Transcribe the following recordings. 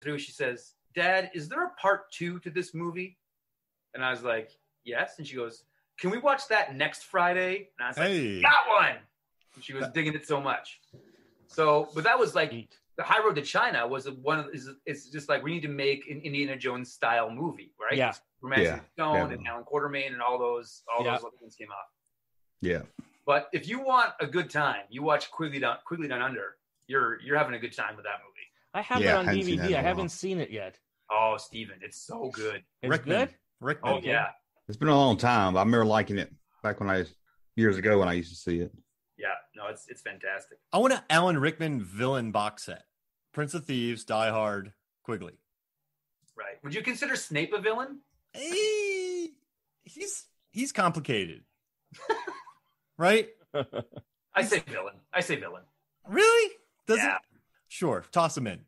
through, she says, Dad, is there a part 2 to this movie? And I was like, yes. And she goes, can we watch that next Friday? And I was like, got one. And she was digging it so much. So, but that was like the High Road to China was it's just like we need to make an Indiana Jones style movie, right? Yeah. Romancing Stone and Alan Quartermain and all those other things came out. Yeah. But if you want a good time, you watch Quigley Down Under. You're having a good time with that movie. I have it on DVD. I haven't seen it yet. Oh, Steven, it's so good. It's good? Rickman. Oh, yeah. It's been a long time. I remember liking it back years ago when I used to see it. Yeah, no, it's fantastic. I want an Alan Rickman villain box set. Prince of Thieves, Die Hard, Quigley. Right. Would you consider Snape a villain? He's complicated. Right? I say villain. Really? Yeah. Sure. Toss him in.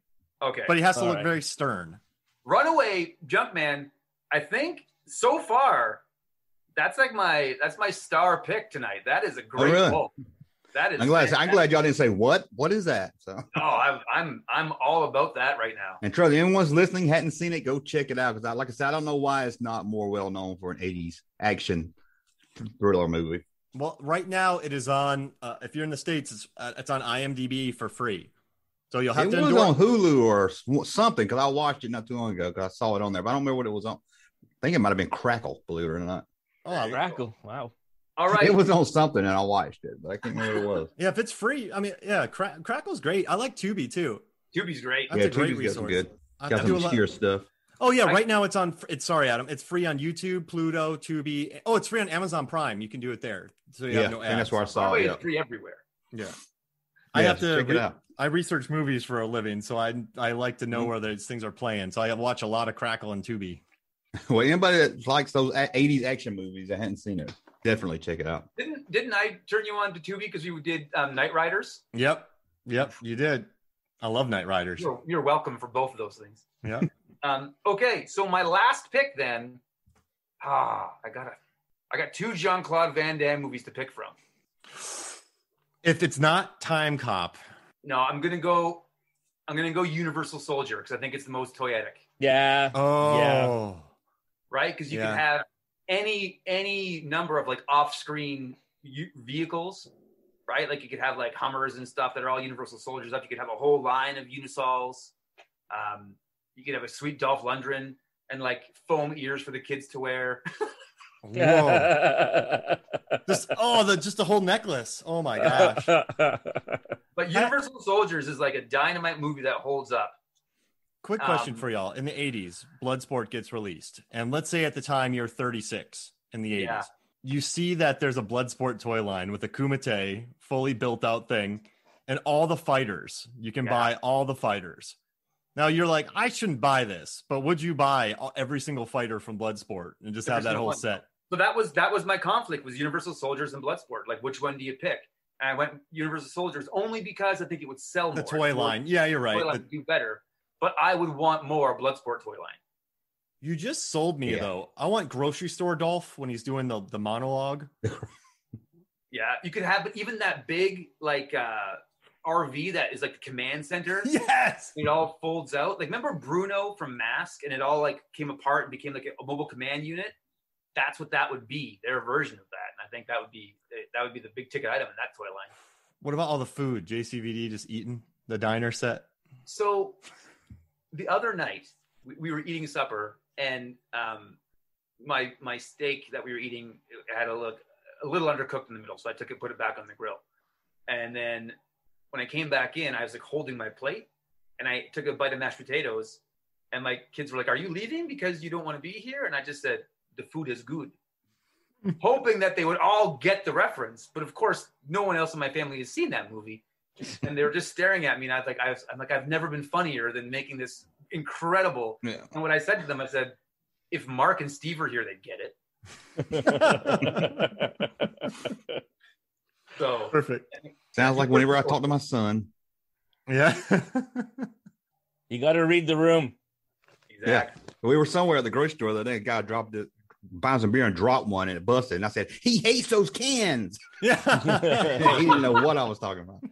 Okay. But he has to look very stern. Runaway Junkman, I think so far, that's my star pick tonight. That is a great poll. That is. I'm glad y'all didn't say what. What is that? So. Oh, I'm all about that right now. And trust me, anyone's listening hadn't seen it, go check it out. Because like I said, I don't know why it's not more well known for an '80s action thriller movie. Well, right now it is on. If you're in the States, it's on IMDb for free. So you'll have to. It was on Hulu or something because I watched it not too long ago because I saw it on there, but I don't remember what it was on. I think it might have been Crackle, believe it or not. Oh, Crackle! Wow. All right, it was on something and I watched it, but I can't remember what it was. Yeah, if it's free, I mean, yeah, Crackle's great. I like Tubi too. Tubi's great. That's a great resource. Good. Got some obscure stuff. Oh yeah, right now it's on. Sorry, Adam. It's free on YouTube, Pluto, Tubi. Oh, it's free on Amazon Prime. You can do it there. So you have no ads. And that's where I saw it. It's free everywhere. Yeah. I have to check it out. I research movies for a living, so I like to know where those things are playing. So I watch a lot of Crackle and Tubi. Well, anybody that likes those 80s action movies that hadn't seen it, definitely check it out. Didn't I turn you on to Tubi because you did Knight Riders? Yep, you did. I love Knight Riders. You're welcome for both of those things. Yeah. Okay, so my last pick then. I got 2 Jean-Claude Van Damme movies to pick from. If it's not Time Cop. No, I'm gonna go Universal Soldier because I think it's the most toyetic. Yeah. Oh. Yeah. Right? Because you can have any number of like off-screen vehicles, right? Like you could have like Hummers and stuff that are all Universal Soldiers up. You could have a whole line of Unisols. You could have a sweet Dolph Lundgren and like foam ears for the kids to wear. Whoa. Just the whole necklace. Oh my gosh. But Universal Soldiers is like a dynamite movie that holds up. Quick question for y'all. In the 80s, Bloodsport gets released. And let's say at the time you're 36 in the 80s. Yeah. You see that there's a Bloodsport toy line with a Kumite, fully built out thing, and all the fighters. You can buy all the fighters. Now you're like, I shouldn't buy this, but would you buy every single fighter from Bloodsport and just have that whole set? So that was my conflict, was Universal Soldiers and Bloodsport. Like, which one do you pick? And I went Universal Soldiers only because I think it would sell more. The toy line. Yeah, you're right. The toy line would do better. But I would want more Bloodsport toy line. You just sold me, though. I want Grocery Store Dolph when he's doing the monologue. Yeah, you could have even that big, like, RV that is like the command center. Yes. It all folds out. Like, remember Bruno from Mask? And it all, like, came apart and became, like, a mobile command unit? That's what that would be, their version of that. And I think that would be the big ticket item in that toy line. What about all the food? JCVD just eating the diner set? So the other night, we were eating supper, and my steak that we were eating had a little undercooked in the middle, so I took it, put it back on the grill. And then when I came back in, I was like holding my plate, and I took a bite of mashed potatoes, and my kids were like, "Are you leaving because you don't want to be here?" And I just said, "The food is good," hoping that they would all get the reference. But of course, no one else in my family has seen that movie, and they were just staring at me. And I'm like, I've never been funnier than making this incredible. Yeah. And what I said to them, I said, "If Mark and Steve were here, they'd get it." So perfect. Sounds like whenever I talk to my son. Yeah. You got to read the room. Exactly. Yeah. We were somewhere at the grocery store the other day. A guy buying some beer and dropped one and it busted. And I said, he hates those cans. Yeah. He didn't know what I was talking about.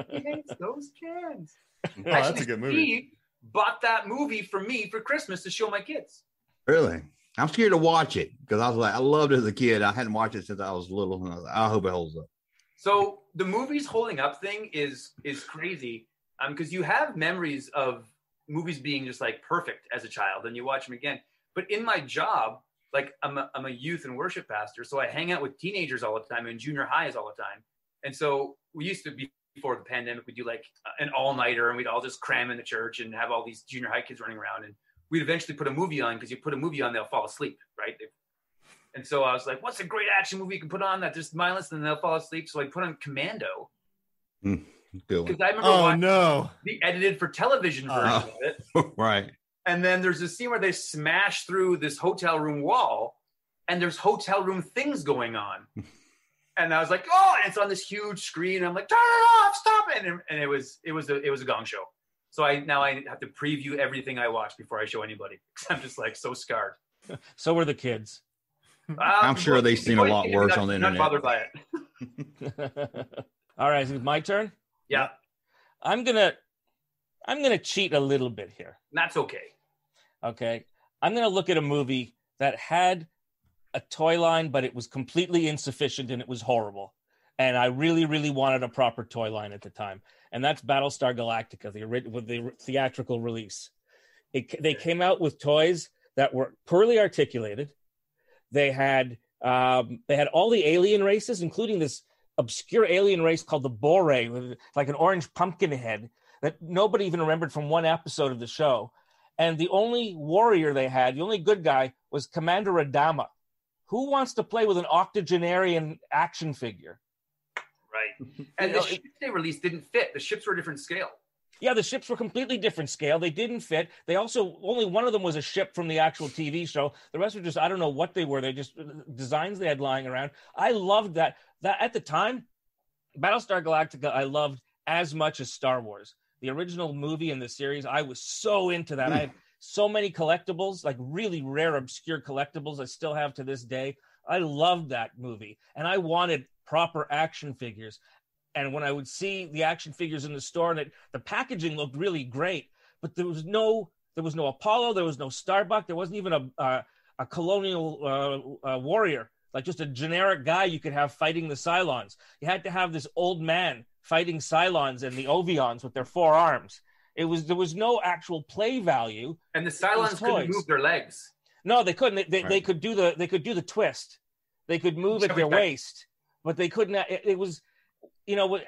He hates those cans. Oh, that's a good movie. bought that movie for me for Christmas to show my kids. Really? I'm scared to watch it because I was like, I loved it as a kid. I hadn't watched it since I was little, and I was like, I hope it holds up. So the movie's holding up thing is crazy, because you have memories of movies being just like perfect as a child, and you watch them again. But in my job, like I'm a youth and worship pastor, so I hang out with teenagers all the time and junior highs all the time. And so we used to be, before the pandemic, we'd do like an all-nighter, and we'd all just cram in the church and have all these junior high kids running around. And we'd eventually put a movie on, because you put a movie on, they'll fall asleep, right? And so I was like, what's a great action movie you can put on that just mindless and they'll fall asleep? So I put on Commando. Because I remember watching the edited for television version of it. Right. And then there's a scene where they smash through this hotel room wall, and there's hotel room things going on. And I was like, oh, and it's on this huge screen. And I'm like, turn it off, stop it. And it was a gong show. So I have to preview everything I watch before I show anybody, because I'm just like so scarred. So were the kids. I'm sure they've seen a lot worse on the internet. Not bothered by it. All right, is it my turn? Yeah. I'm gonna cheat a little bit here. That's okay. Okay. I'm gonna look at a movie that had a toy line, but it was completely insufficient and it was horrible. And I really, really wanted a proper toy line at the time. And that's Battlestar Galactica, with the theatrical release. They came out with toys that were poorly articulated. They had all the alien races, including this obscure alien race called the Bore, with like an orange pumpkin head that nobody even remembered from one episode of the show. And the only warrior they had, the only good guy, was Commander Adama. Who wants to play with an octogenarian action figure? Right. And the ships they released didn't fit. The ships were a different scale. Yeah, the ships were completely different scale. They didn't fit. They also, only one of them was a ship from the actual TV show. The rest were just, I don't know what they were. They just designs they had lying around. I loved that. That at the time, Battlestar Galactica, I loved as much as Star Wars. The original movie and the series, I was so into that. I had so many collectibles, like really rare, obscure collectibles I still have to this day. I loved that movie. And I wanted proper action figures. And when I would see the action figures in the store, and the packaging looked really great, but there was no Apollo, there was no Starbuck, there wasn't even a colonial warrior, like just a generic guy you could have fighting the Cylons. You had to have this old man fighting Cylons and the Ovions with their 4 arms. There was no actual play value. And the Cylons couldn't move their legs. No, they couldn't. They could do the twist. They could move at their waist, but they couldn't. It was.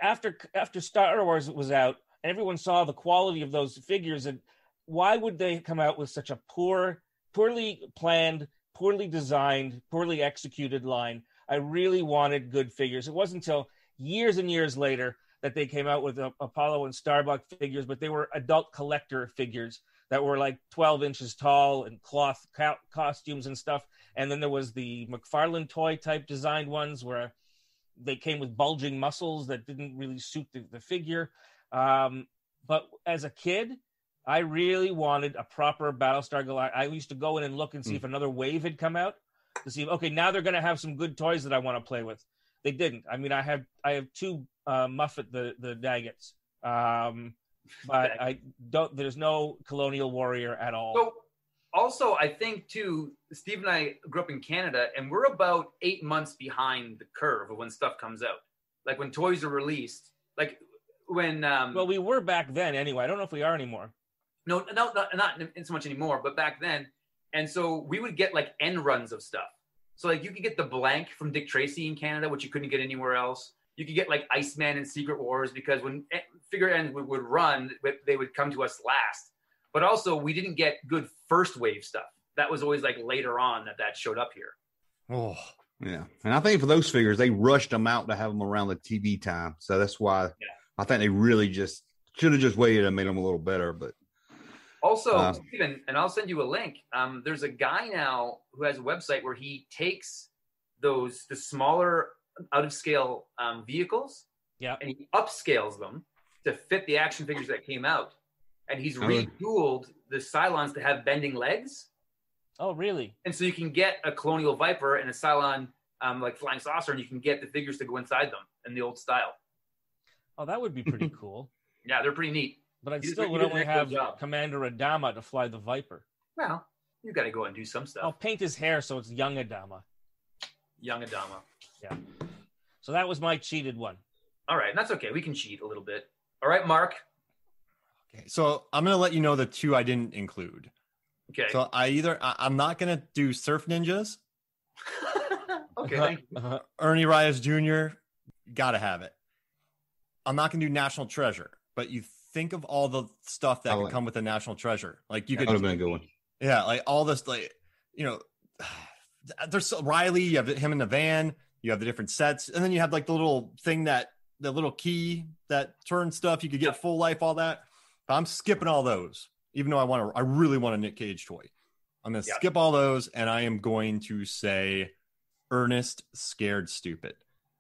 After Star Wars was out and everyone saw the quality of those figures, and why would they come out with such a poorly planned, poorly designed, poorly executed line? I really wanted good figures. It wasn't until years and years later that they came out with Apollo and Starbuck figures, but they were adult collector figures that were like 12 inches tall and cloth costumes and stuff. And then there was the McFarlane toy type designed ones where they came with bulging muscles that didn't really suit the figure. But as a kid, I really wanted a proper Battlestar Galactica. I used to go in and look and see if another wave had come out to see, okay, now they're going to have some good toys that I want to play with. They didn't. I mean, I have 2 Muffet the Daggets, but I don't. There's no Colonial Warrior at all. So also, I think too, Steve and I grew up in Canada, and we're about 8 months behind the curve of when stuff comes out. Like when toys are released, like when. Well, we were back then anyway. I don't know if we are anymore. No, not so much anymore, but back then. And so we would get like end runs of stuff. So like you could get the blank from Dick Tracy in Canada, which you couldn't get anywhere else. You could get like Iceman and Secret Wars, because when figure ends would run, they would come to us last. But also we didn't get good first wave stuff. That was always like later on that showed up here. Oh, yeah. And I think for those figures, they rushed them out to have them around the TV time. So that's why I think they really just should have just waited and made them a little better. But also, Stephen, and I'll send you a link. There's a guy now who has a website where he takes the smaller out of scale vehicles, and he upscales them to fit the action figures that came out. And he's retooled the Cylons to have bending legs. Oh, really? And so you can get a Colonial Viper and a Cylon like flying saucer, and you can get the figures to go inside them in the old style. Oh, that would be pretty cool. Yeah, they're pretty neat. But I'd still would only have Commander Adama to fly the Viper. Well, you got to go and do some stuff. I'll paint his hair so it's young Adama. Young Adama. Yeah. So that was my cheated one. All right. That's okay. We can cheat a little bit. All right, Mark. Okay. So I'm going to let you know the two I didn't include. Okay. So I'm not going to do Surf Ninjas. Okay. Thank you. Ernie Reyes Jr. Got to have it. I'm not going to do National Treasure, but you think of all the stuff that could come with a National Treasure. Like you could have been a good one. Yeah. Like all this, like, you know, there's Riley, you have him in the van, you have the different sets, and then you have like the little thing the little key that turns stuff. You could get full life, all that. But I'm skipping all those, even though I really want a Nick Cage toy. I'm going to skip all those, and I am going to say Ernest Scared Stupid,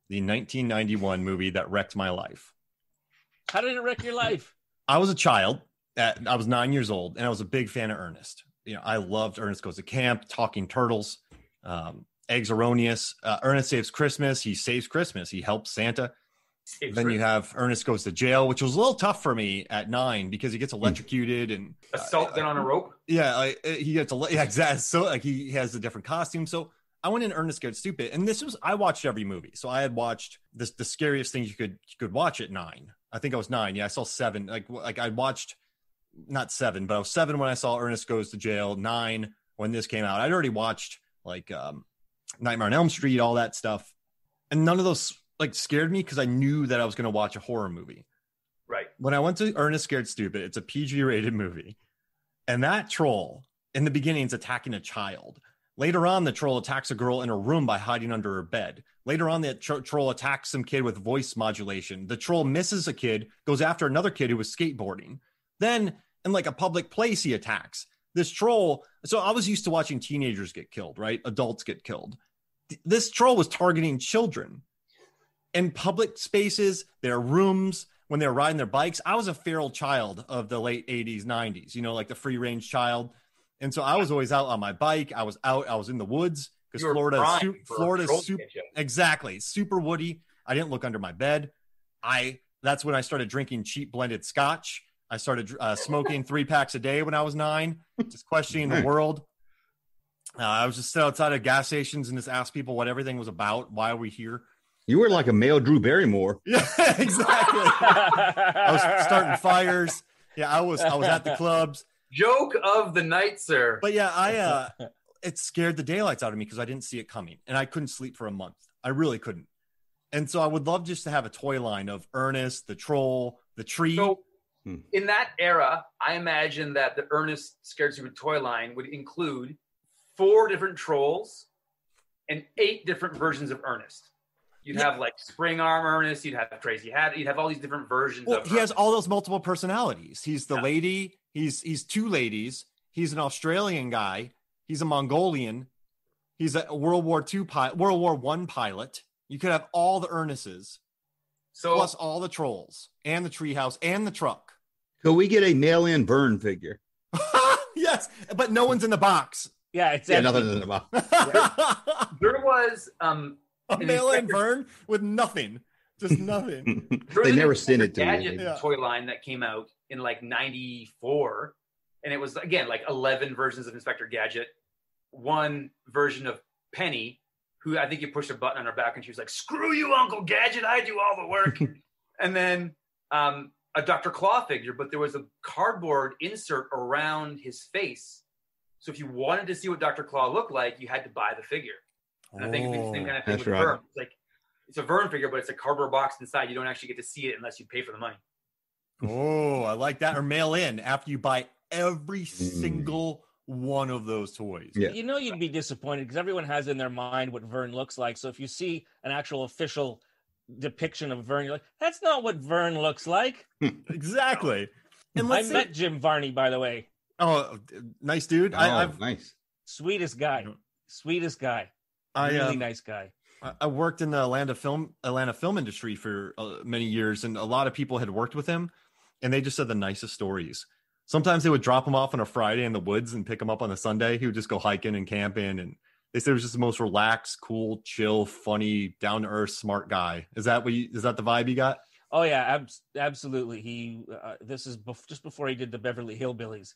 the 1991 movie that wrecked my life. How did it wreck your life? I was a child. I was 9 years old, and I was a big fan of Ernest. You know, I loved Ernest Goes to Camp, Talking Turtles, Eggs Erroneous, Ernest Saves Christmas. He saves Christmas. He helps Santa. Then you have Ernest Goes to Jail, which was a little tough for me at 9 because he gets electrocuted and assaulted on a rope. Yeah, he gets exactly. So like he has a different costume. So I went in Ernest Scared Stupid, and I watched every movie. So I had watched the scariest things you could watch at 9. I think I was 9. Yeah, I saw 7. Like I watched not 7, but I was 7 when I saw Ernest Goes to Jail. 9 when this came out. I'd already watched like Nightmare on Elm Street, all that stuff, and none of those like scared me because I knew that I was going to watch a horror movie. Right. When I went to Ernest Scared Stupid, it's a PG rated movie, and that troll in the beginning is attacking a child. Later on, the troll attacks a girl in her room by hiding under her bed. Later on, the troll attacks some kid with voice modulation. The troll misses a kid, goes after another kid who was skateboarding. Then, in like a public place, he attacks this troll. So I was used to watching teenagers get killed, right? Adults get killed. This troll was targeting children in public spaces, their rooms, when they were riding their bikes. I was a feral child of the late 80s, 90s, you know, like the free range child. And so I was always out on my bike. I was in the woods because Florida's super, exactly, super woody. I didn't look under my bed. That's when I started drinking cheap blended scotch. I started smoking 3 packs a day when I was 9, just questioning the world. I was just sit outside of gas stations and just ask people what everything was about. Why are we here? You were like a male Drew Barrymore. Yeah, exactly. I was starting fires. Yeah, I was at the clubs. Joke of the night, sir. But yeah, it scared the daylights out of me because I didn't see it coming, and I couldn't sleep for a month. I really couldn't. And so I would love just to have a toy line of Ernest, the troll, the tree. So in that era, I imagine that the Ernest Scared Stupid toy line would include 4 different trolls and 8 different versions of Ernest. You'd have like Spring Arm Ernest, you'd have Crazy Hat, you'd have all these different versions of He has all those multiple personalities. He's the lady, he's 2 ladies, he's an Australian guy, he's a Mongolian, he's a World War I pilot. You could have all the Ernests, plus all the trolls, and the treehouse, and the truck. Could we get a mail-in Vern figure? Yes, but no one's in the box. Yeah, it's nothing's in the box. There was a mail-in Vern with nothing, just nothing. They never sent it to Gadget me. toy line that came out in like 94, and it was again like 11 versions of Inspector Gadget, 1 version of Penny, who I think you pushed a button on her back and she was like, "Screw you, Uncle Gadget, I do all the work." And then a Dr. Claw figure, but there was a cardboard insert around his face. So if you wanted to see what Dr. Claw looked like, you had to buy the figure. And I think it's the same kind of thing with Vern. It's like it's a Vern figure, but it's a cardboard box inside. You don't actually get to see it unless you pay for the money. Oh, I like that. Or mail in after you buy every single one of those toys. Yeah. You know, you'd be disappointed because everyone has in their mind what Vern looks like. So if you see an actual official depiction of Vern, you're like, that's not what Vern looks like. Exactly. And I met Jim Varney, by the way. Oh, nice dude. Nice. Sweetest guy. Really nice guy. I worked in the Atlanta film industry for many years, and a lot of people had worked with him, and they just said the nicest stories. Sometimes they would drop him off on a Friday in the woods and pick him up on a Sunday. He would just go hiking and camping, and they said it was just the most relaxed, cool, chill, funny, down to earth, smart guy. Is that the vibe you got? Oh yeah, absolutely. He this is just before he did the Beverly Hillbillies.